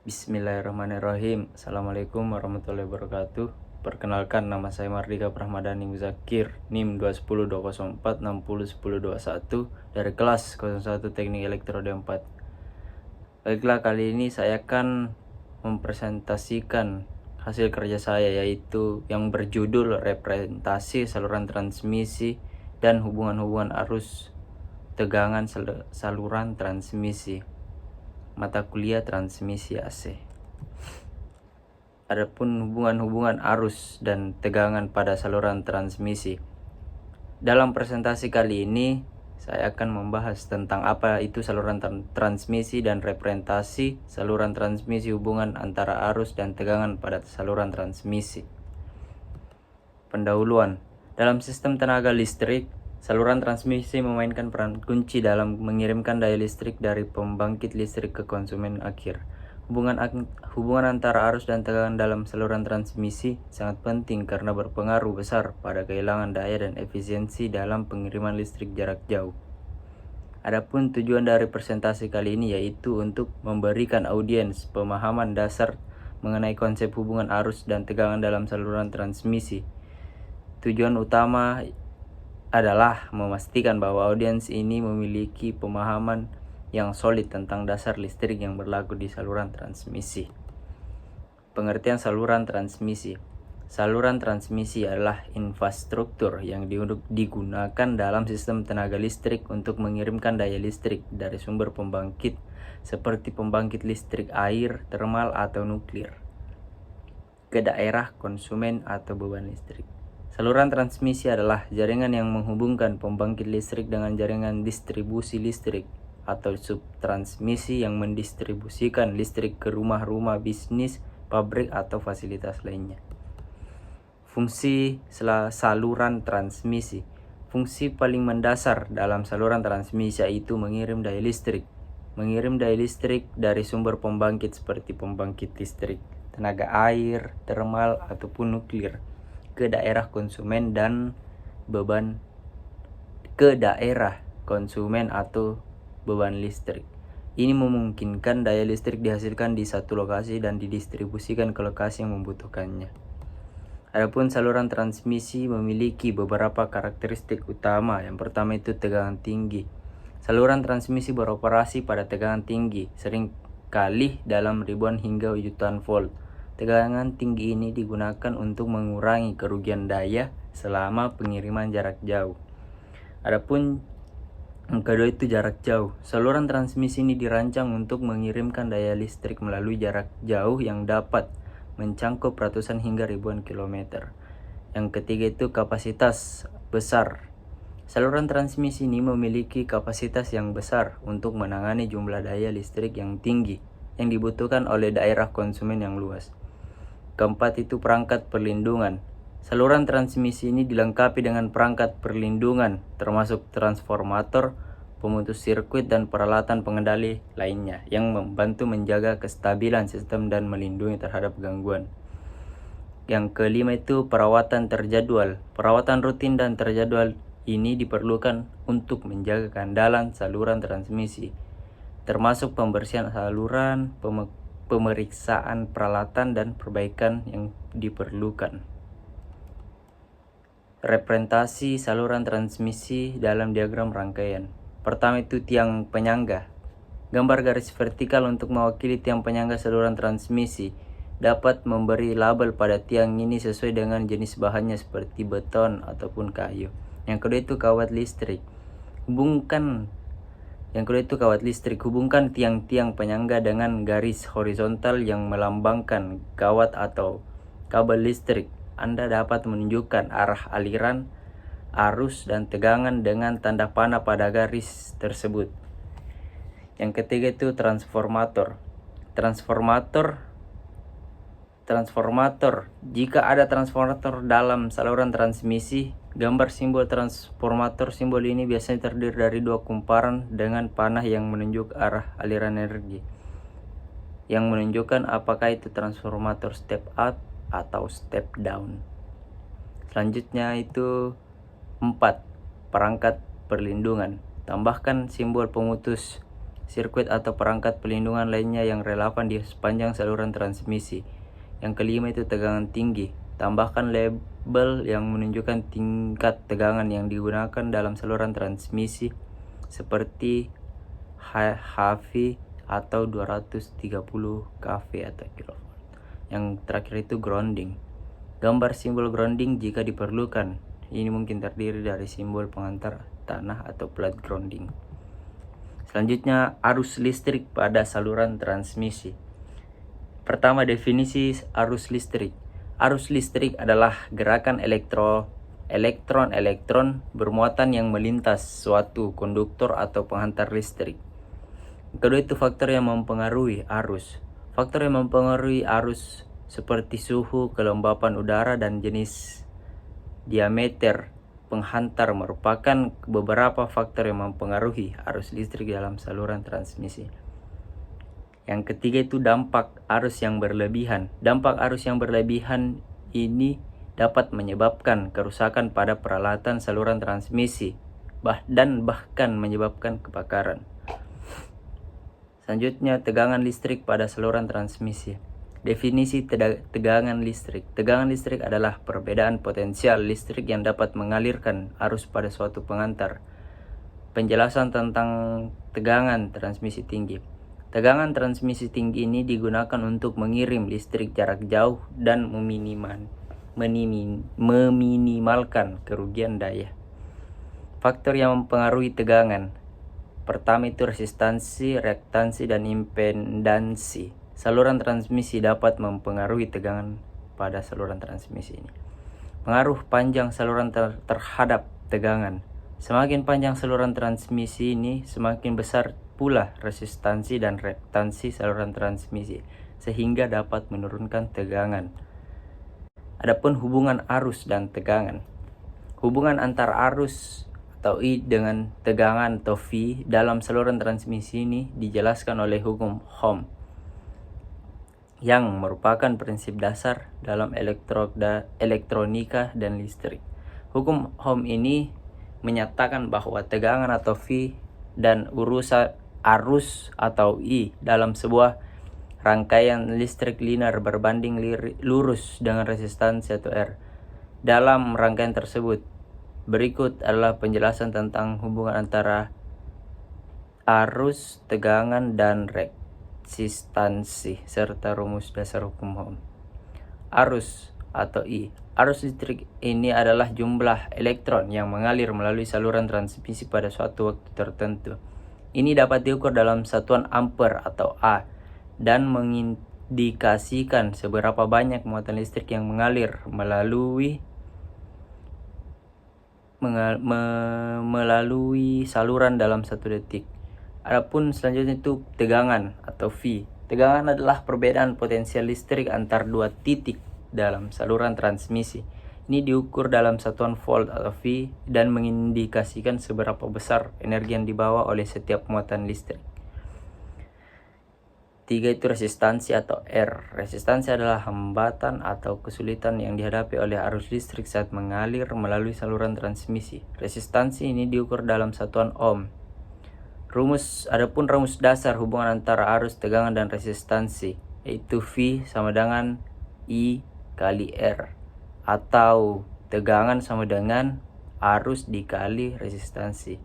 Bismillahirrahmanirrahim. Assalamualaikum warahmatullahi wabarakatuh. Perkenalkan, nama saya Mardika Prahmadani Muzakir, NIM 210204601 dari kelas 01 Teknik Elektroda 4. Baiklah, kali ini saya akan mempresentasikan hasil kerja saya, yaitu yang berjudul representasi saluran transmisi dan hubungan-hubungan arus tegangan saluran transmisi, mata kuliah transmisi AC. Adapun hubungan-hubungan arus dan tegangan pada saluran transmisi. Dalam presentasi kali ini saya akan membahas tentang apa itu saluran transmisi dan representasi saluran transmisi, hubungan antara arus dan tegangan pada saluran transmisi. Pendahuluan. Dalam sistem tenaga listrik, saluran transmisi memainkan peran kunci dalam mengirimkan daya listrik dari pembangkit listrik ke konsumen akhir. Hubungan antara arus dan tegangan dalam saluran transmisi sangat penting karena berpengaruh besar pada kehilangan daya dan efisiensi dalam pengiriman listrik jarak jauh. Adapun tujuan dari presentasi kali ini yaitu untuk memberikan audiens pemahaman dasar mengenai konsep hubungan arus dan tegangan dalam saluran transmisi. Tujuan utama adalah memastikan bahwa audiens ini memiliki pemahaman yang solid tentang dasar listrik yang berlaku di saluran transmisi. Pengertian saluran transmisi. Saluran transmisi adalah infrastruktur yang digunakan dalam sistem tenaga listrik untuk mengirimkan daya listrik dari sumber pembangkit seperti pembangkit listrik air, termal, atau nuklir ke daerah konsumen atau beban listrik. Saluran transmisi adalah jaringan yang menghubungkan pembangkit listrik dengan jaringan distribusi listrik atau subtransmisi yang mendistribusikan listrik ke rumah-rumah, bisnis, pabrik, atau fasilitas lainnya. Fungsi saluran transmisi. Fungsi paling mendasar dalam saluran transmisi yaitu mengirim daya listrik. Mengirim daya listrik dari sumber pembangkit seperti pembangkit listrik tenaga air, termal, ataupun nuklir ke daerah konsumen dan beban atau beban listrik. Ini memungkinkan daya listrik dihasilkan di satu lokasi dan didistribusikan ke lokasi yang membutuhkannya. Adapun saluran transmisi memiliki beberapa karakteristik utama. Yang pertama itu tegangan tinggi. Saluran transmisi beroperasi pada tegangan tinggi, sering kali dalam ribuan hingga jutaan volt. Tegangan tinggi ini digunakan untuk mengurangi kerugian daya selama pengiriman jarak jauh. Adapun yang kedua itu jarak jauh. Saluran transmisi ini dirancang untuk mengirimkan daya listrik melalui jarak jauh yang dapat mencakup ratusan hingga ribuan kilometer. Yang ketiga itu kapasitas besar. Saluran transmisi ini memiliki kapasitas yang besar untuk menangani jumlah daya listrik yang tinggi yang dibutuhkan oleh daerah konsumen yang luas. Keempat itu perangkat perlindungan. Saluran transmisi ini dilengkapi dengan perangkat perlindungan termasuk transformator, pemutus sirkuit, dan peralatan pengendali lainnya yang membantu menjaga kestabilan sistem dan melindungi terhadap gangguan. Yang kelima itu perawatan terjadwal. Perawatan rutin dan terjadwal ini diperlukan untuk menjaga keandalan saluran transmisi, termasuk pembersihan saluran, pemeriksaan peralatan, dan perbaikan yang diperlukan. Representasi saluran transmisi dalam diagram rangkaian. Pertama itu tiang penyangga. Gambar garis vertikal untuk mewakili tiang penyangga saluran transmisi dapat memberi label pada tiang ini sesuai dengan jenis bahannya seperti beton ataupun kayu. Yang kedua itu kawat listrik. Hubungkan tiang-tiang penyangga dengan garis horizontal yang melambangkan kawat atau kabel listrik. Anda dapat menunjukkan arah aliran, arus, dan tegangan dengan tanda panah pada garis tersebut. Yang ketiga itu transformator. Transformator. Jika ada transformator dalam saluran transmisi, gambar simbol transformator. Simbol ini biasanya terdiri dari dua kumparan dengan panah yang menunjuk arah aliran energi, yang menunjukkan apakah itu transformator step up atau step down. Selanjutnya itu 4. Perangkat perlindungan. Tambahkan simbol pemutus sirkuit atau perangkat pelindungan lainnya yang relevan di sepanjang saluran transmisi. Yang kelima itu tegangan tinggi. Tambahkan label yang menunjukkan tingkat tegangan yang digunakan dalam saluran transmisi seperti HV atau 230 kV atau kV. Yang terakhir itu grounding. Gambar simbol grounding jika diperlukan. Ini mungkin terdiri dari simbol pengantar tanah atau plate grounding. Selanjutnya, arus listrik pada saluran transmisi. Pertama, definisi arus listrik. Arus listrik adalah gerakan elektron-elektron bermuatan yang melintas suatu konduktor atau penghantar listrik. Kedua itu faktor yang mempengaruhi arus. Faktor yang mempengaruhi arus seperti suhu, kelembapan udara, dan jenis diameter penghantar merupakan beberapa faktor yang mempengaruhi arus listrik dalam saluran transmisi. Yang ketiga itu dampak arus yang berlebihan. Dampak arus yang berlebihan ini dapat menyebabkan kerusakan pada peralatan saluran transmisi dan bahkan menyebabkan kebakaran. Selanjutnya, tegangan listrik pada saluran transmisi. Definisi tegangan listrik. Tegangan listrik adalah perbedaan potensial listrik yang dapat mengalirkan arus pada suatu pengantar. Penjelasan tentang tegangan transmisi tinggi. Tegangan transmisi tinggi ini digunakan untuk mengirim listrik jarak jauh dan meminimalkan kerugian daya. Faktor yang mempengaruhi tegangan. Pertama itu resistansi, reaktansi, dan impedansi. Saluran transmisi dapat mempengaruhi tegangan pada saluran transmisi ini. Pengaruh panjang saluran terhadap tegangan. Semakin panjang saluran transmisi ini, semakin besar pula resistansi dan reaktansi saluran transmisi, sehingga dapat menurunkan tegangan. Adapun hubungan arus dan tegangan. Hubungan antar arus atau I dengan tegangan atau V dalam saluran transmisi ini dijelaskan oleh hukum Ohm, yang merupakan prinsip dasar dalam elektronika dan listrik. Hukum Ohm ini menyatakan bahwa tegangan atau V dan urusan arus atau I dalam sebuah rangkaian listrik linear berbanding lurus dengan resistansi atau R. Dalam rangkaian tersebut, berikut adalah penjelasan tentang hubungan antara arus, tegangan, dan resistansi serta rumus dasar hukum Ohm. Arus atau I. Arus listrik ini adalah jumlah elektron yang mengalir melalui saluran transmisi pada suatu waktu tertentu. Ini dapat diukur dalam satuan ampere atau A dan mengindikasikan seberapa banyak muatan listrik yang mengalir melalui saluran dalam 1 detik. Adapun selanjutnya itu tegangan atau V. Tegangan adalah perbedaan potensial listrik antar dua titik dalam saluran transmisi. Ini diukur dalam satuan volt atau V dan mengindikasikan seberapa besar energi yang dibawa oleh setiap muatan listrik. 3 itu resistansi atau R. Resistansi adalah hambatan atau kesulitan yang dihadapi oleh arus listrik saat mengalir melalui saluran transmisi. Resistansi ini diukur dalam satuan ohm. Adapun rumus dasar hubungan antara arus, tegangan, dan resistansi, yaitu V sama dengan I kali R, atau tegangan sama dengan arus dikali resistansi.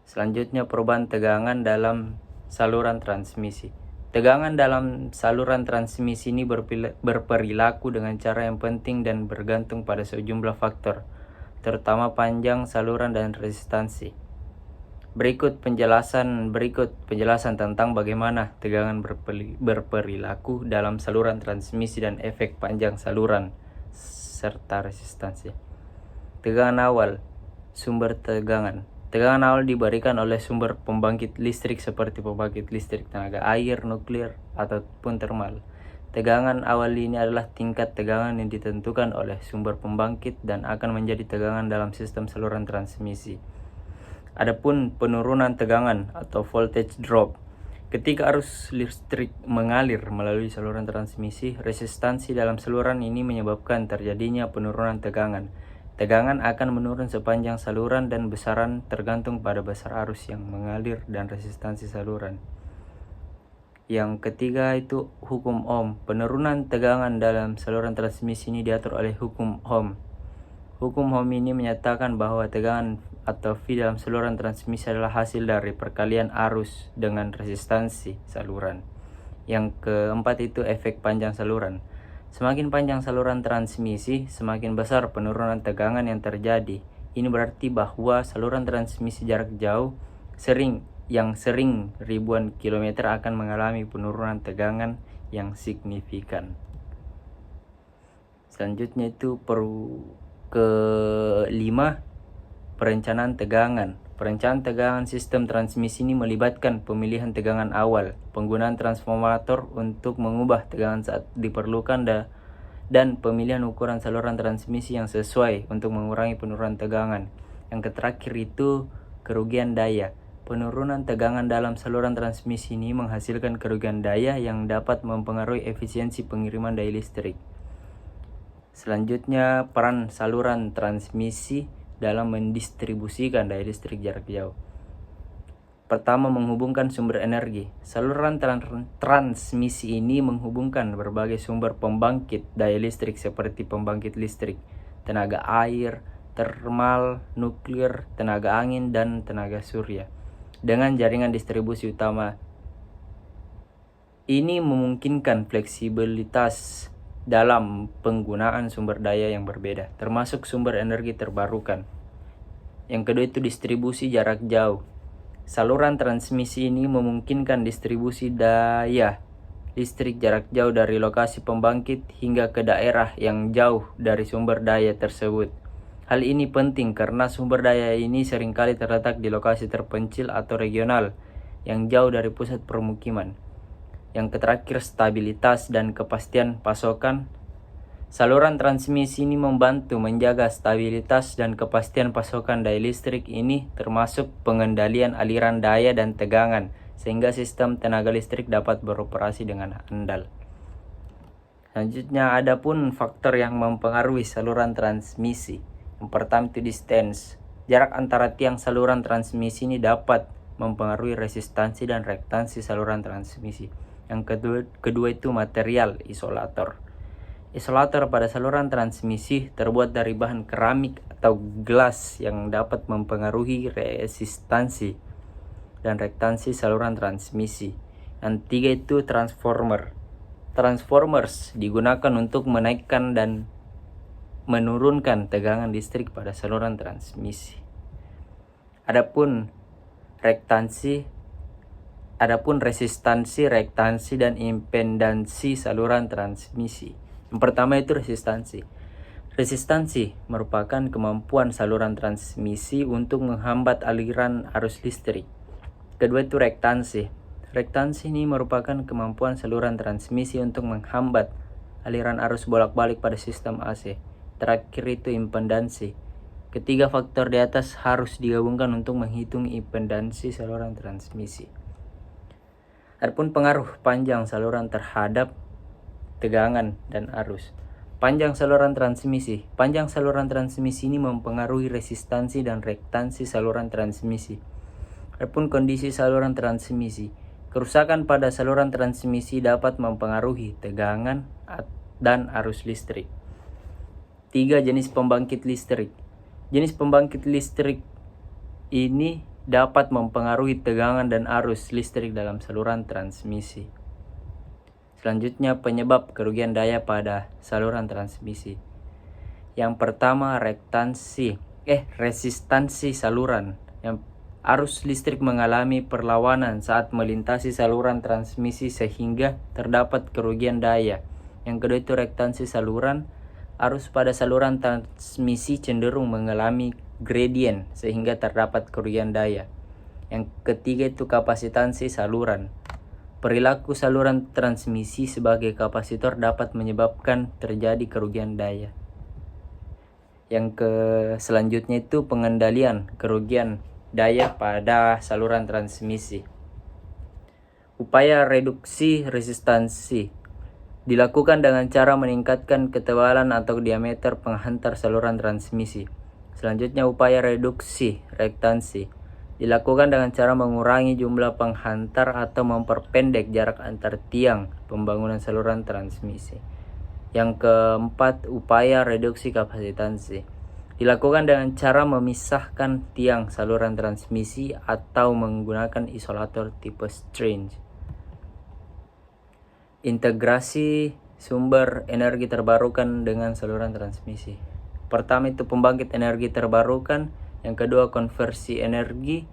Selanjutnya, perubahan tegangan dalam saluran transmisi. Tegangan dalam saluran transmisi ini berperilaku dengan cara yang penting dan bergantung pada sejumlah faktor, terutama panjang saluran dan resistansi. Berikut penjelasan tentang bagaimana tegangan berperilaku dalam saluran transmisi dan efek panjang saluran serta resistansi. Tegangan awal. Sumber tegangan. Tegangan awal diberikan oleh sumber pembangkit listrik seperti pembangkit listrik tenaga air, nuklir, ataupun termal. Tegangan awal ini adalah tingkat tegangan yang ditentukan oleh sumber pembangkit dan akan menjadi tegangan dalam sistem saluran transmisi. Adapun penurunan tegangan atau voltage drop. Ketika arus listrik mengalir melalui saluran transmisi, resistansi dalam saluran ini menyebabkan terjadinya penurunan tegangan. Tegangan akan menurun sepanjang saluran dan besaran tergantung pada besar arus yang mengalir dan resistansi saluran. Yang ketiga itu hukum Ohm. Penurunan tegangan dalam saluran transmisi ini diatur oleh hukum Ohm. Hukum Ohm ini menyatakan bahwa tegangan atau V dalam saluran transmisi adalah hasil dari perkalian arus dengan resistansi saluran. Yang keempat itu efek panjang saluran. Semakin panjang saluran transmisi, semakin besar penurunan tegangan yang terjadi. Ini berarti bahwa saluran transmisi jarak jauh sering ribuan kilometer akan mengalami penurunan tegangan yang signifikan. Selanjutnya itu kelima, perencanaan tegangan. Perencanaan tegangan sistem transmisi ini melibatkan pemilihan tegangan awal, penggunaan transformator untuk mengubah tegangan saat diperlukan, dan pemilihan ukuran saluran transmisi yang sesuai untuk mengurangi penurunan tegangan. Yang terakhir itu kerugian daya. Penurunan tegangan dalam saluran transmisi ini menghasilkan kerugian daya yang dapat mempengaruhi efisiensi pengiriman daya listrik. Selanjutnya, peran saluran transmisi dalam mendistribusikan daya listrik jarak jauh. Pertama, menghubungkan sumber energi. Saluran transmisi ini menghubungkan berbagai sumber pembangkit daya listrik seperti pembangkit listrik, tenaga air, termal, nuklir, tenaga angin, dan tenaga surya dengan jaringan distribusi utama. Ini memungkinkan fleksibilitas dalam penggunaan sumber daya yang berbeda, termasuk sumber energi terbarukan. Yang kedua itu distribusi jarak jauh. Saluran transmisi ini memungkinkan distribusi daya listrik jarak jauh dari lokasi pembangkit hingga ke daerah yang jauh dari sumber daya tersebut. Hal ini penting karena sumber daya ini seringkali terletak di lokasi terpencil atau regional yang jauh dari pusat permukiman. Yang terakhir, stabilitas dan kepastian pasokan. Saluran transmisi ini membantu menjaga stabilitas dan kepastian pasokan daya listrik ini, termasuk pengendalian aliran daya dan tegangan, sehingga sistem tenaga listrik dapat beroperasi dengan andal. Selanjutnya, ada pun faktor yang mempengaruhi saluran transmisi. Yang pertama itu distance. Jarak antara tiang saluran transmisi ini dapat mempengaruhi resistansi dan reaktansi saluran transmisi. Yang kedua itu material isolator. Isolator pada saluran transmisi terbuat dari bahan keramik atau gelas yang dapat mempengaruhi resistansi dan reaktansi saluran transmisi. Yang tiga itu transformer. Transformers digunakan untuk menaikkan dan menurunkan tegangan listrik pada saluran transmisi. Adapun resistansi, reaktansi, dan impedansi saluran transmisi. Yang pertama itu resistansi. Resistansi merupakan kemampuan saluran transmisi untuk menghambat aliran arus listrik. Kedua itu reaktansi. Reaktansi ini merupakan kemampuan saluran transmisi untuk menghambat aliran arus bolak-balik pada sistem AC. Terakhir itu impedansi. Ketiga faktor di atas harus digabungkan untuk menghitung impedansi saluran transmisi. Adapun pengaruh panjang saluran terhadap tegangan dan arus. Panjang saluran transmisi. Panjang saluran transmisi ini mempengaruhi resistansi dan reaktansi saluran transmisi. Adapun kondisi saluran transmisi. Kerusakan pada saluran transmisi dapat mempengaruhi tegangan dan arus listrik. 3. Jenis pembangkit listrik. Jenis pembangkit listrik ini dapat mempengaruhi tegangan dan arus listrik dalam saluran transmisi. Selanjutnya, penyebab kerugian daya pada saluran transmisi. Yang pertama, resistansi saluran. Yang arus listrik mengalami perlawanan saat melintasi saluran transmisi sehingga terdapat kerugian daya. Yang kedua itu reaktansi saluran. Arus pada saluran transmisi cenderung mengalami gradient sehingga terdapat kerugian daya. Yang ketiga itu kapasitansi saluran. Perilaku saluran transmisi sebagai kapasitor dapat menyebabkan terjadi kerugian daya. Yang selanjutnya itu pengendalian kerugian daya pada saluran transmisi. Upaya reduksi resistansi. Dilakukan dengan cara meningkatkan ketebalan atau diameter penghantar saluran transmisi. Selanjutnya upaya reduksi rektansi. Dilakukan dengan cara mengurangi jumlah penghantar atau memperpendek jarak antar tiang pembangunan saluran transmisi. Yang keempat, upaya reduksi kapasitansi. Dilakukan dengan cara memisahkan tiang saluran transmisi atau menggunakan isolator tipe Strange. Integrasi sumber energi terbarukan dengan saluran transmisi. Pertama itu pembangkit energi terbarukan, yang kedua konversi energi,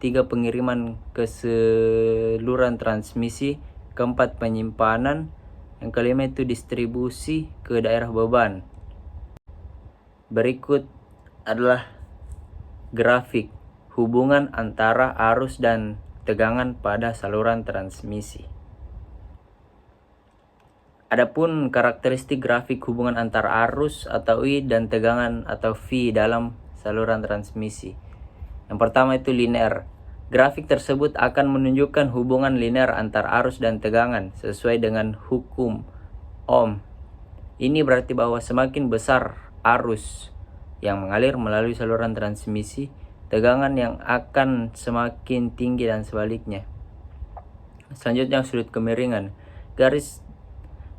tiga pengiriman ke saluran transmisi, keempat penyimpanan, yang kelima itu distribusi ke daerah beban. Berikut adalah grafik hubungan antara arus dan tegangan pada saluran transmisi. Adapun karakteristik grafik hubungan antara arus atau I dan tegangan atau V dalam saluran transmisi. Yang pertama itu linear. Grafik tersebut akan menunjukkan hubungan linear antar arus dan tegangan sesuai dengan hukum Ohm. Ini berarti bahwa semakin besar arus yang mengalir melalui saluran transmisi, tegangan yang akan semakin tinggi dan sebaliknya. Selanjutnya sudut kemiringan. Garis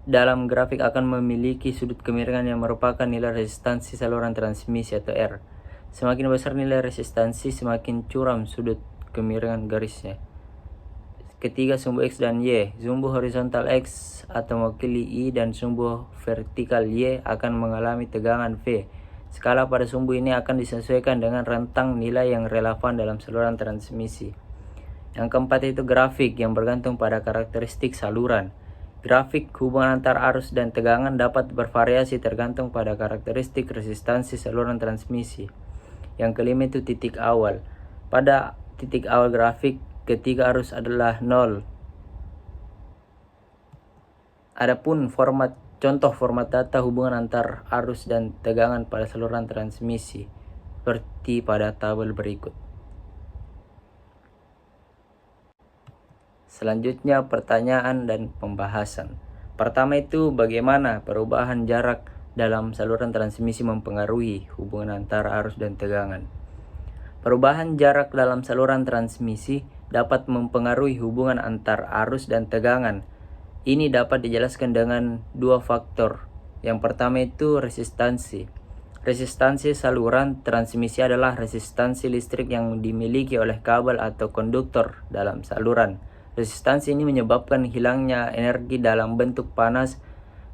dalam grafik akan memiliki sudut kemiringan yang merupakan nilai resistansi saluran transmisi atau R. Semakin besar nilai resistansi, semakin curam sudut kemiringan garisnya. Ketiga, sumbu X dan Y. Sumbu horizontal X atau mewakili I dan sumbu vertikal Y akan mengalami tegangan V. Skala pada sumbu ini akan disesuaikan dengan rentang nilai yang relevan dalam saluran transmisi. Yang keempat itu grafik yang bergantung pada karakteristik saluran. Grafik hubungan antar arus dan tegangan dapat bervariasi tergantung pada karakteristik resistansi saluran transmisi. Yang kelima itu titik awal. Pada titik awal grafik, ketiga arus adalah 0. Adapun contoh format data hubungan antar arus dan tegangan pada saluran transmisi seperti pada tabel berikut. Selanjutnya pertanyaan dan pembahasan. Pertama itu bagaimana perubahan jarak dalam saluran transmisi mempengaruhi hubungan antara arus dan tegangan. Perubahan jarak dalam saluran transmisi dapat mempengaruhi hubungan antar arus dan tegangan. Ini dapat dijelaskan dengan dua faktor. Yang pertama itu resistansi. Resistansi saluran transmisi adalah resistansi listrik yang dimiliki oleh kabel atau konduktor dalam saluran. Resistansi ini menyebabkan hilangnya energi dalam bentuk panas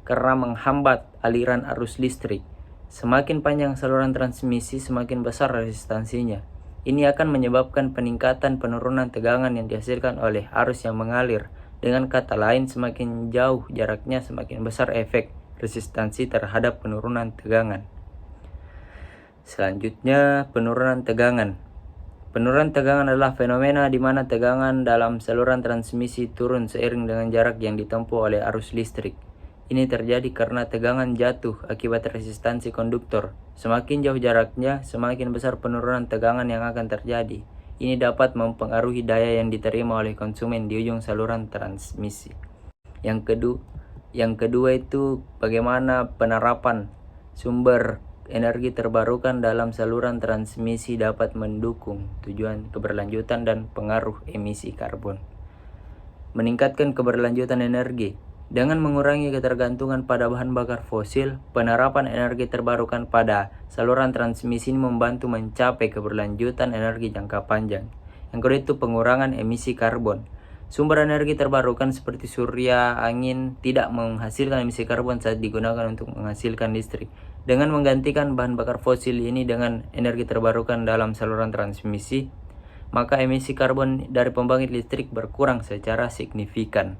karena menghambat aliran arus listrik. Semakin panjang saluran transmisi, semakin besar resistansinya. Ini akan menyebabkan peningkatan penurunan tegangan yang dihasilkan oleh arus yang mengalir. Dengan kata lain, semakin jauh jaraknya, semakin besar efek resistansi terhadap penurunan tegangan. Selanjutnya, penurunan tegangan. Penurunan tegangan adalah fenomena di mana tegangan dalam saluran transmisi turun seiring dengan jarak yang ditempuh oleh arus listrik. Ini terjadi karena tegangan jatuh akibat resistansi konduktor. Semakin jauh jaraknya, semakin besar penurunan tegangan yang akan terjadi. Ini dapat mempengaruhi daya yang diterima oleh konsumen di ujung saluran transmisi. Yang kedua itu bagaimana penerapan sumber energi terbarukan dalam saluran transmisi dapat mendukung tujuan keberlanjutan dan pengaruh emisi karbon. Meningkatkan keberlanjutan energi. Dengan mengurangi ketergantungan pada bahan bakar fosil, penerapan energi terbarukan pada saluran transmisi ini membantu mencapai keberlanjutan energi jangka panjang. Yang kedua itu pengurangan emisi karbon. Sumber energi terbarukan seperti surya, angin tidak menghasilkan emisi karbon saat digunakan untuk menghasilkan listrik. Dengan menggantikan bahan bakar fosil ini dengan energi terbarukan dalam saluran transmisi, maka emisi karbon dari pembangkit listrik berkurang secara signifikan.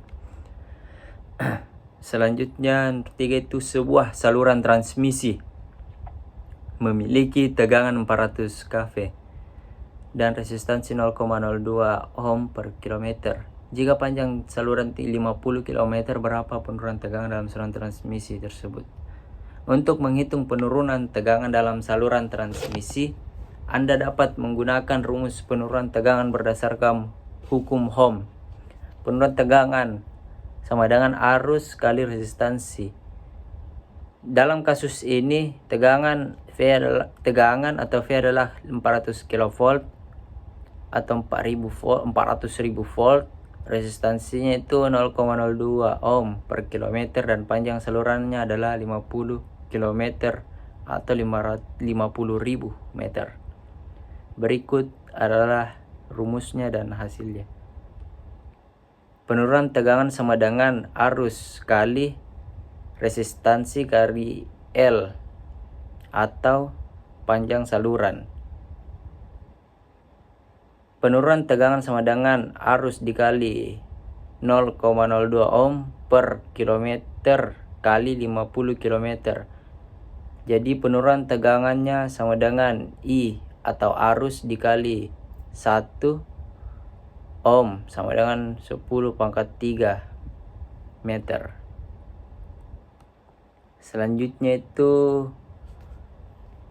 Selanjutnya, ketiga itu sebuah saluran transmisi memiliki tegangan 400 kV dan resistansi 0,02 ohm per kilometer. Jika panjang saluran 50 km, berapa penurunan tegangan dalam saluran transmisi tersebut? Untuk menghitung penurunan tegangan dalam saluran transmisi, Anda dapat menggunakan rumus penurunan tegangan berdasarkan hukum Ohm. Penurunan tegangan sama dengan arus kali resistansi. Dalam kasus ini tegangan atau V adalah 400 kV atau 400.000 volt. Resistansinya itu 0,02 ohm per kilometer dan panjang salurannya adalah 50 km atau 50.000 meter. Berikut adalah rumusnya dan hasilnya. Penurunan tegangan sama dengan arus kali resistansi kali L atau panjang saluran. Penurunan tegangan sama dengan arus dikali 0,02 ohm per kilometer kali 50 km. Jadi penurunan tegangannya sama dengan I atau arus dikali 1 ohm sama dengan 10⁻³ meter. Selanjutnya itu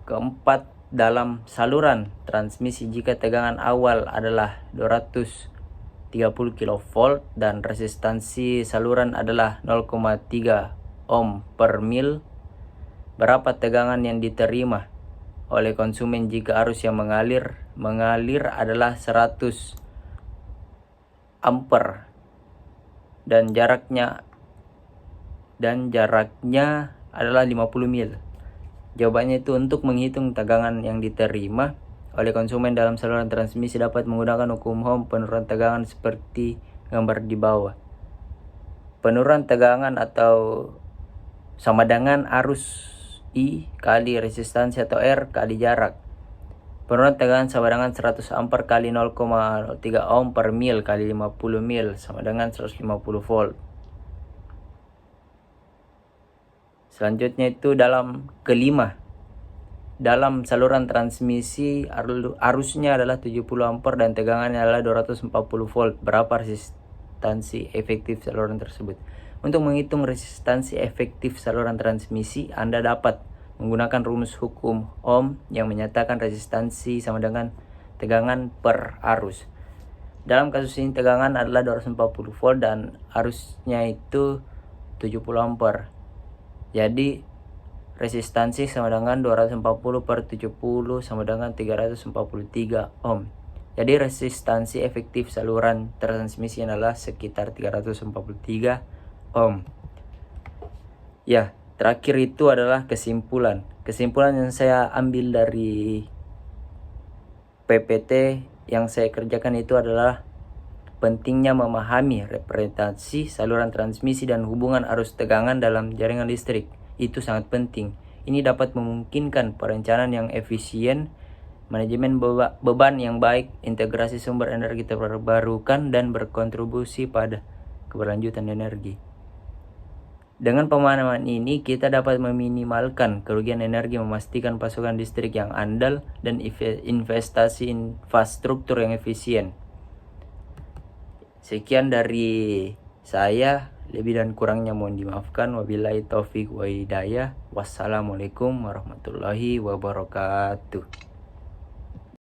keempat, dalam saluran transmisi jika tegangan awal adalah 230 kV dan resistansi saluran adalah 0,3 ohm per mil, berapa tegangan yang diterima oleh konsumen jika arus yang mengalir adalah 100 ampere dan jaraknya adalah 50 mil. Jawabannya itu, untuk menghitung tegangan yang diterima oleh konsumen dalam saluran transmisi dapat menggunakan hukum Ohm penurunan tegangan seperti gambar di bawah. Penurunan tegangan atau sama dengan arus I kali resistansi atau R kali jarak. Penurunan tegangan sama dengan 100 ampere kali 0,3 ohm per mil kali 50 mil sama dengan 150 volt. Selanjutnya itu kelima, dalam saluran transmisi arusnya adalah 70 ampere dan tegangannya adalah 240 volt. Berapa resistansi efektif saluran tersebut? Untuk menghitung resistansi efektif saluran transmisi, Anda dapat menggunakan rumus hukum Ohm yang menyatakan resistansi sama dengan tegangan per arus. Dalam kasus ini tegangan adalah 240 volt dan arusnya itu 70 ampere. Jadi resistansi sama dengan 240 per 70 sama dengan 343 ohm. Jadi resistansi efektif saluran transmisi adalah sekitar 343 ohm. Ya, terakhir itu adalah kesimpulan. Kesimpulan yang saya ambil dari PPT yang saya kerjakan itu adalah pentingnya memahami representasi saluran transmisi dan hubungan arus tegangan dalam jaringan listrik. Itu sangat penting. Ini dapat memungkinkan perencanaan yang efisien, manajemen beban yang baik, integrasi sumber energi terbarukan, dan berkontribusi pada keberlanjutan energi. Dengan pemahaman ini, kita dapat meminimalkan kerugian energi, memastikan pasokan listrik yang andal, dan investasi infrastruktur yang efisien. Sekian dari saya, lebih dan kurangnya mohon dimaafkan. Wabillahi taufik wa hidayah. Wassalamualaikum warahmatullahi wabarakatuh.